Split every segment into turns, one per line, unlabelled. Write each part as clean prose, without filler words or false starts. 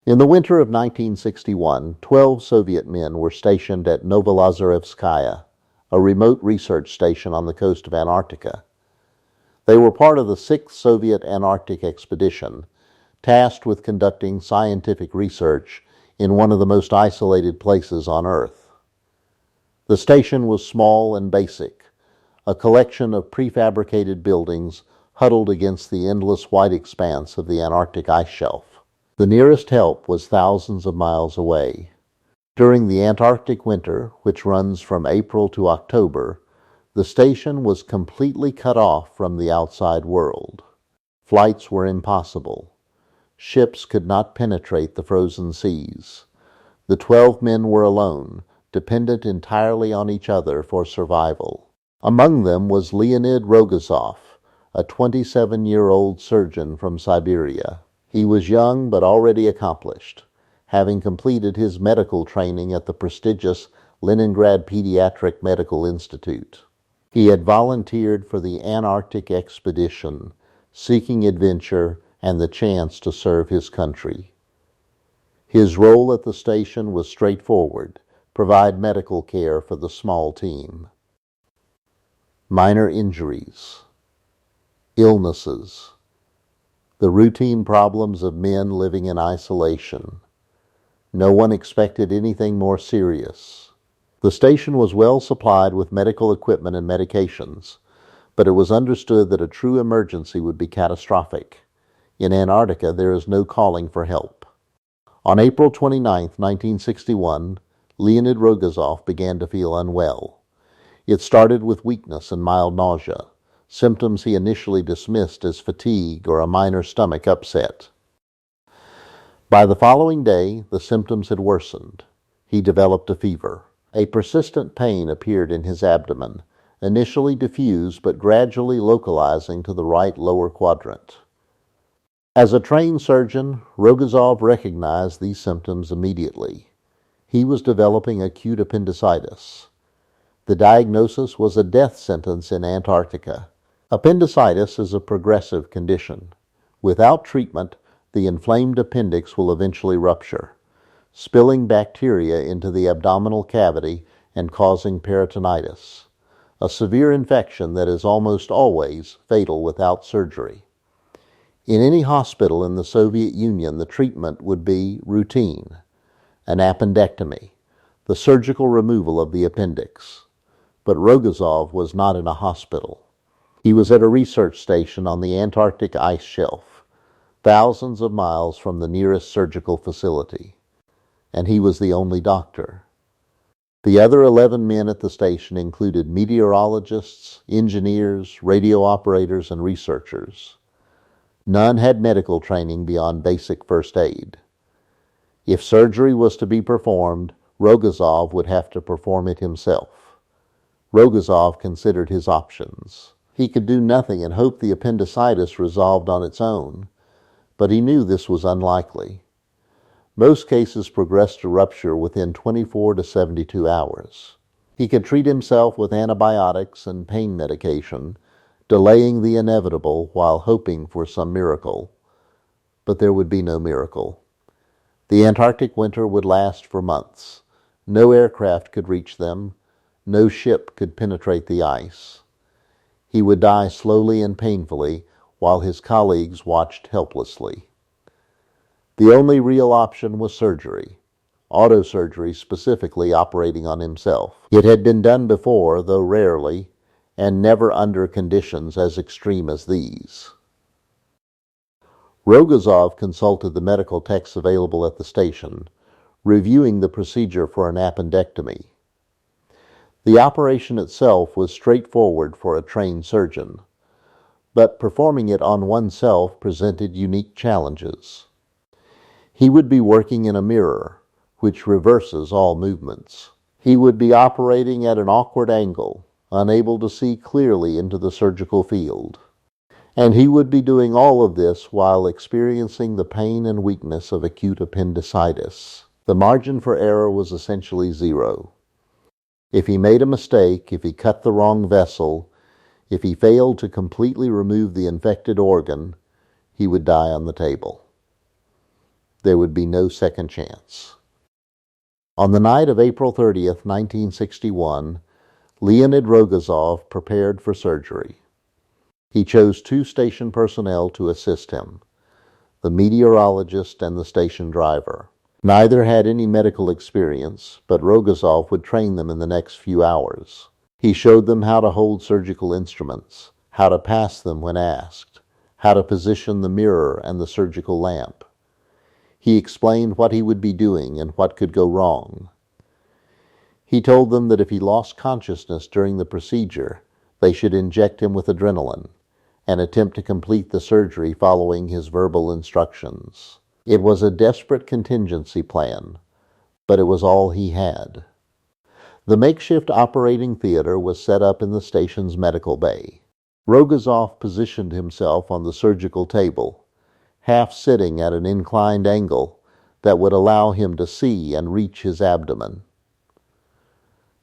In the winter of 1961, 12 Soviet men were stationed at Novolazarevskaya, a remote research station on the coast of Antarctica. They were part of the 6th Soviet Antarctic Expedition, tasked with conducting scientific research in one of the most isolated places on Earth. The station was small and basic, a collection of prefabricated buildings huddled against the endless white expanse of the Antarctic ice shelf. The nearest help was thousands of miles away. During the Antarctic winter, which runs from April to October, the station was completely cut off from the outside world. Flights were impossible. Ships could not penetrate the frozen seas. The 12 men were alone, dependent entirely on each other for survival. Among them was Leonid Rogozov, a 27-year-old surgeon from Siberia. He was young but already accomplished, having completed his medical training at the prestigious Leningrad Pediatric Medical Institute. He had volunteered for the Antarctic Expedition, seeking adventure and the chance to serve his country. His role at the station was straightforward: provide medical care for the small team. Minor injuries, illnesses, the routine problems of men living in isolation. No one expected anything more serious. The station was well supplied with medical equipment and medications, but it was understood that a true emergency would be catastrophic. In Antarctica, there is no calling for help. On April 29, 1961, Leonid Rogozov began to feel unwell. It started with weakness and mild nausea, symptoms he initially dismissed as fatigue or a minor stomach upset. By the following day, the symptoms had worsened. He developed a fever. A persistent pain appeared in his abdomen, initially diffuse but gradually localizing to the right lower quadrant. As a trained surgeon, Rogozov recognized these symptoms immediately. He was developing acute appendicitis. The diagnosis was a death sentence in Antarctica. Appendicitis is a progressive condition. Without treatment, the inflamed appendix will eventually rupture, spilling bacteria into the abdominal cavity and causing peritonitis, a severe infection that is almost always fatal without surgery. In any hospital in the Soviet Union, the treatment would be routine: an appendectomy, the surgical removal of the appendix. But Rogozov was not in a hospital. He was at a research station on the Antarctic ice shelf, thousands of miles from the nearest surgical facility, and he was the only doctor. The other 11 men at the station included meteorologists, engineers, radio operators, and researchers. None had medical training beyond basic first aid. If surgery was to be performed, Rogozov would have to perform it himself. Rogozov considered his options. He could do nothing and hope the appendicitis resolved on its own, but he knew this was unlikely. Most cases progressed to rupture within 24 to 72 hours. He could treat himself with antibiotics and pain medication, delaying the inevitable while hoping for some miracle. But there would be no miracle. The Antarctic winter would last for months. No aircraft could reach them. No ship could penetrate the ice. He would die slowly and painfully while his colleagues watched helplessly. The only real option was surgery, autosurgery specifically operating on himself. It had been done before, though rarely, and never under conditions as extreme as these. Rogozov consulted the medical texts available at the station, reviewing the procedure for an appendectomy. The operation itself was straightforward for a trained surgeon, but performing it on oneself presented unique challenges. He would be working in a mirror, which reverses all movements. He would be operating at an awkward angle, unable to see clearly into the surgical field. And he would be doing all of this while experiencing the pain and weakness of acute appendicitis. The margin for error was essentially zero. If he made a mistake, if he cut the wrong vessel, if he failed to completely remove the infected organ, he would die on the table. There would be no second chance. On the night of April 30th, 1961, Leonid Rogozov prepared for surgery. He chose 2 station personnel to assist him, the meteorologist and the station driver. Neither had any medical experience, but Rogozov would train them in the next few hours. He showed them how to hold surgical instruments, how to pass them when asked, how to position the mirror and the surgical lamp. He explained what he would be doing and what could go wrong. He told them that if he lost consciousness during the procedure, they should inject him with adrenaline and attempt to complete the surgery following his verbal instructions. It was a desperate contingency plan, but it was all he had. The makeshift operating theater was set up in the station's medical bay. Rogozov positioned himself on the surgical table, half sitting at an inclined angle that would allow him to see and reach his abdomen.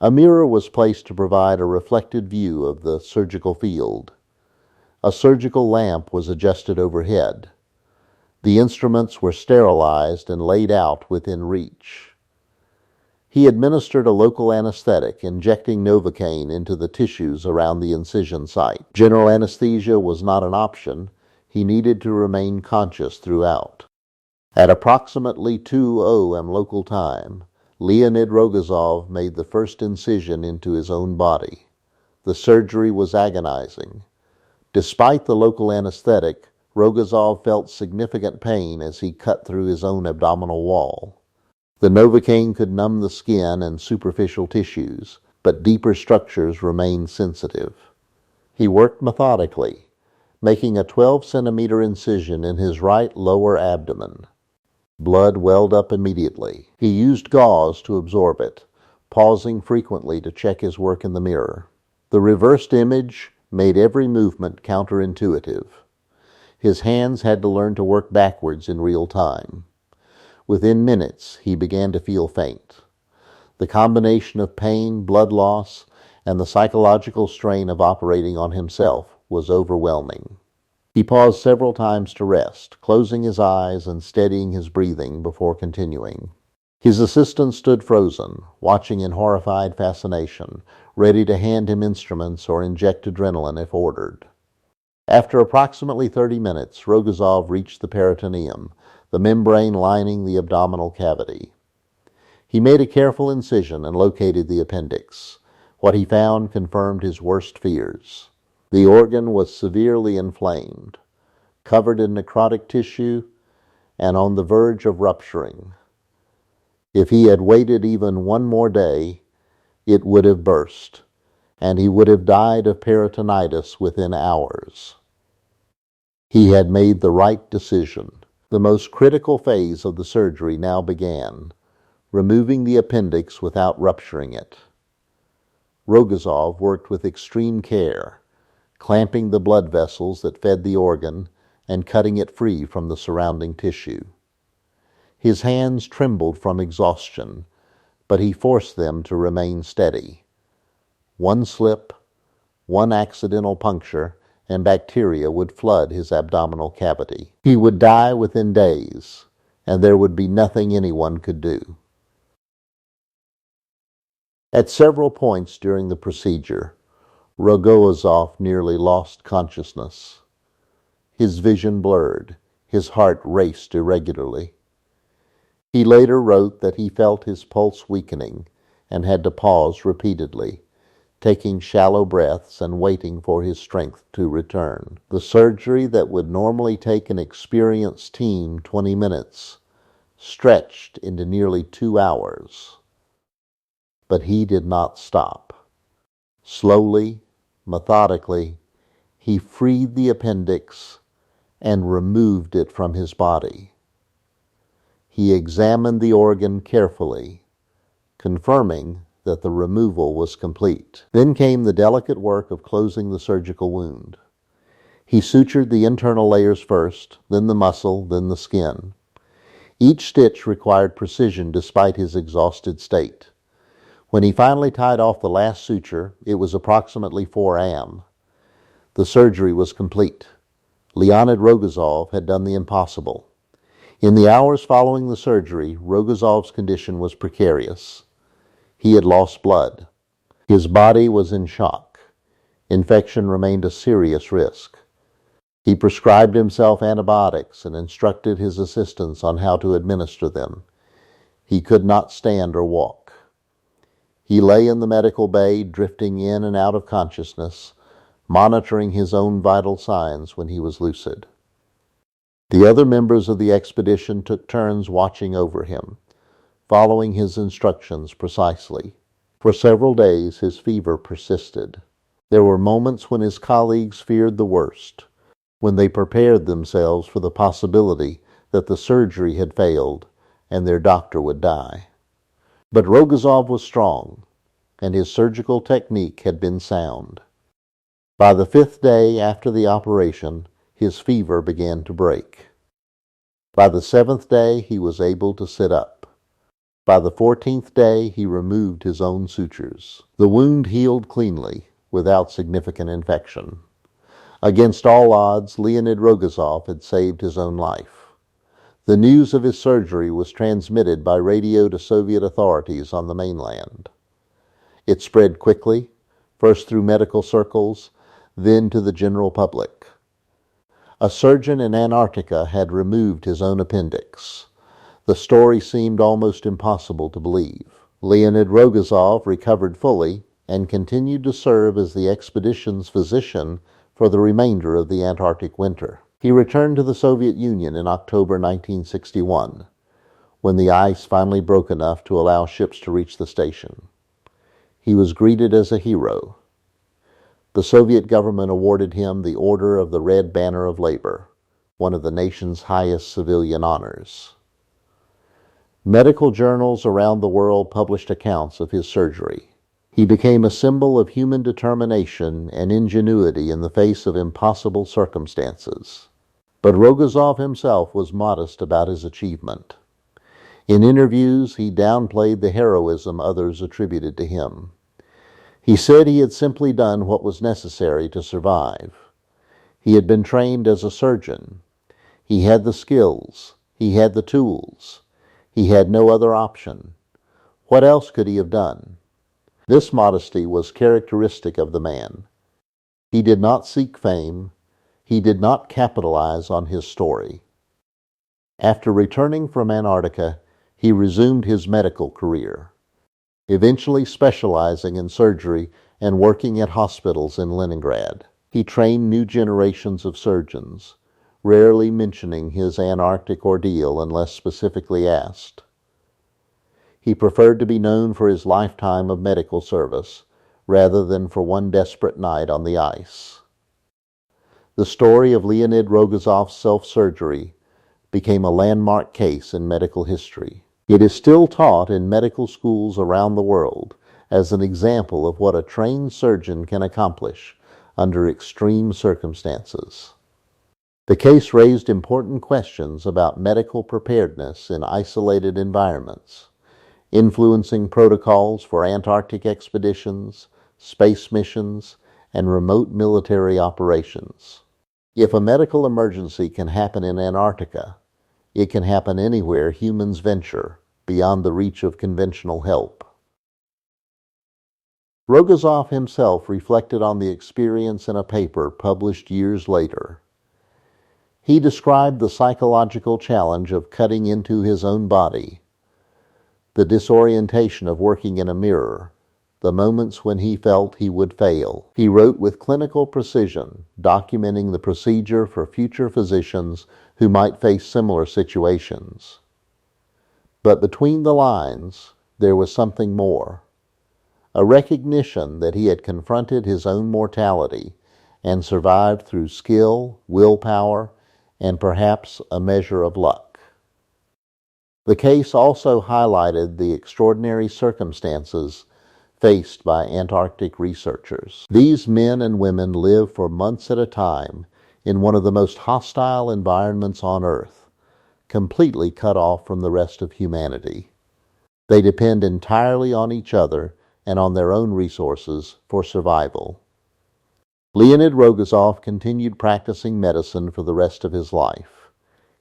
A mirror was placed to provide a reflected view of the surgical field. A surgical lamp was adjusted overhead. The instruments were sterilized and laid out within reach. He administered a local anesthetic, injecting Novocaine into the tissues around the incision site. General anesthesia was not an option. He needed to remain conscious throughout. At approximately 2 AM local time, Leonid Rogozov made the first incision into his own body. The surgery was agonizing. Despite the local anesthetic, Rogozov felt significant pain as he cut through his own abdominal wall. The Novocaine could numb the skin and superficial tissues, but deeper structures remained sensitive. He worked methodically, making a 12-centimeter incision in his right lower abdomen. Blood welled up immediately. He used gauze to absorb it, pausing frequently to check his work in the mirror. The reversed image made every movement counterintuitive. His hands had to learn to work backwards in real time. Within minutes, he began to feel faint. The combination of pain, blood loss, and the psychological strain of operating on himself was overwhelming. He paused several times to rest, closing his eyes and steadying his breathing before continuing. His assistant stood frozen, watching in horrified fascination, ready to hand him instruments or inject adrenaline if ordered. After approximately 30 minutes, Rogozov reached the peritoneum, the membrane lining the abdominal cavity. He made a careful incision and located the appendix. What he found confirmed his worst fears. The organ was severely inflamed, covered in necrotic tissue, and on the verge of rupturing. If he had waited even one more day, it would have burst, and he would have died of peritonitis within hours. He had made the right decision. The most critical phase of the surgery now began, removing the appendix without rupturing it. Rogozov worked with extreme care, clamping the blood vessels that fed the organ and cutting it free from the surrounding tissue. His hands trembled from exhaustion, but he forced them to remain steady. One slip, one accidental puncture, and bacteria would flood his abdominal cavity. He would die within days, and there would be nothing anyone could do. At several points during the procedure, Rogozov nearly lost consciousness. His vision blurred, his heart raced irregularly. He later wrote that he felt his pulse weakening and had to pause repeatedly, taking shallow breaths and waiting for his strength to return. The surgery that would normally take an experienced team 20 minutes stretched into nearly 2 hours. But he did not stop. Slowly, methodically, he freed the appendix and removed it from his body. He examined the organ carefully, confirming that the removal was complete. Then came the delicate work of closing the surgical wound. He sutured the internal layers first, then the muscle, then the skin. Each stitch required precision despite his exhausted state. When he finally tied off the last suture, it was approximately 4 AM. The surgery was complete. Leonid Rogozov had done the impossible. In the hours following the surgery, Rogozov's condition was precarious. He had lost blood. His body was in shock. Infection remained a serious risk. He prescribed himself antibiotics and instructed his assistants on how to administer them. He could not stand or walk. He lay in the medical bay, drifting in and out of consciousness, monitoring his own vital signs when he was lucid. The other members of the expedition took turns watching over him, following his instructions precisely. For several days, his fever persisted. There were moments when his colleagues feared the worst, when they prepared themselves for the possibility that the surgery had failed and their doctor would die. But Rogozov was strong, and his surgical technique had been sound. By the 5th day after the operation, his fever began to break. By the 7th day, he was able to sit up. By the 14th day, he removed his own sutures. The wound healed cleanly, without significant infection. Against all odds, Leonid Rogozov had saved his own life. The news of his surgery was transmitted by radio to Soviet authorities on the mainland. It spread quickly, first through medical circles, then to the general public. A surgeon in Antarctica had removed his own appendix. The story seemed almost impossible to believe. Leonid Rogozov recovered fully and continued to serve as the expedition's physician for the remainder of the Antarctic winter. He returned to the Soviet Union in October 1961, when the ice finally broke enough to allow ships to reach the station. He was greeted as a hero. The Soviet government awarded him the Order of the Red Banner of Labor, one of the nation's highest civilian honors. Medical journals around the world published accounts of his surgery. He became a symbol of human determination and ingenuity in the face of impossible circumstances. But Rogozov himself was modest about his achievement. In interviews, he downplayed the heroism others attributed to him. He said he had simply done what was necessary to survive. He had been trained as a surgeon. He had the skills. He had the tools. He had no other option. What else could he have done? This modesty was characteristic of the man. He did not seek fame. He did not capitalize on his story. After returning from Antarctica, he resumed his medical career, eventually specializing in surgery and working at hospitals in Leningrad. He trained new generations of surgeons, rarely mentioning his Antarctic ordeal unless specifically asked. He preferred to be known for his lifetime of medical service, rather than for one desperate night on the ice. The story of Leonid Rogozov's self-surgery became a landmark case in medical history. It is still taught in medical schools around the world as an example of what a trained surgeon can accomplish under extreme circumstances. The case raised important questions about medical preparedness in isolated environments, influencing protocols for Antarctic expeditions, space missions, and remote military operations. If a medical emergency can happen in Antarctica, it can happen anywhere humans venture, beyond the reach of conventional help. Rogozov himself reflected on the experience in a paper published years later. He described the psychological challenge of cutting into his own body, the disorientation of working in a mirror, the moments when he felt he would fail. He wrote with clinical precision, documenting the procedure for future physicians who might face similar situations. But between the lines, there was something more. A recognition that he had confronted his own mortality and survived through skill, willpower, and perhaps a measure of luck. The case also highlighted the extraordinary circumstances faced by Antarctic researchers. These men and women live for months at a time in one of the most hostile environments on Earth, completely cut off from the rest of humanity. They depend entirely on each other and on their own resources for survival. Leonid Rogozov continued practicing medicine for the rest of his life.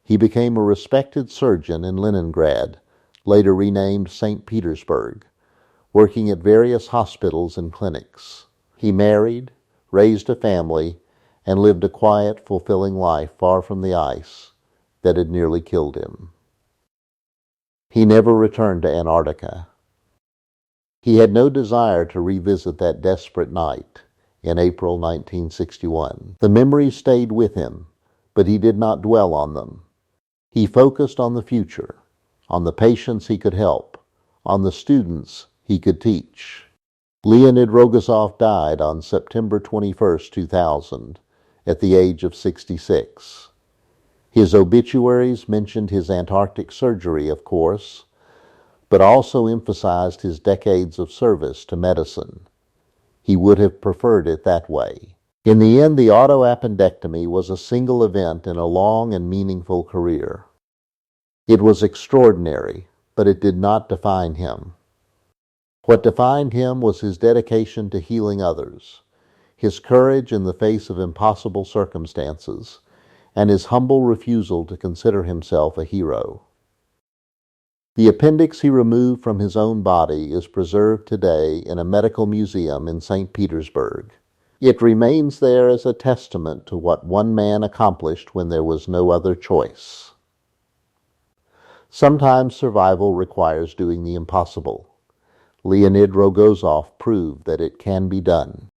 He became a respected surgeon in Leningrad, later renamed St. Petersburg, working at various hospitals and clinics. He married, raised a family, and lived a quiet, fulfilling life far from the ice that had nearly killed him. He never returned to Antarctica. He had no desire to revisit that desperate night in April 1961. The memories stayed with him, but he did not dwell on them. He focused on the future, on the patients he could help, on the students he could teach. Leonid Rogozov died on September 21, 2000, at the age of 66. His obituaries mentioned his Antarctic surgery, of course, but also emphasized his decades of service to medicine. He would have preferred it that way. In the end, the auto-appendectomy was a single event in a long and meaningful career. It was extraordinary, but it did not define him. What defined him was his dedication to healing others, his courage in the face of impossible circumstances, and his humble refusal to consider himself a hero. The appendix he removed from his own body is preserved today in a medical museum in St. Petersburg. It remains there as a testament to what one man accomplished when there was no other choice. Sometimes survival requires doing the impossible. Leonid Rogozov proved that it can be done.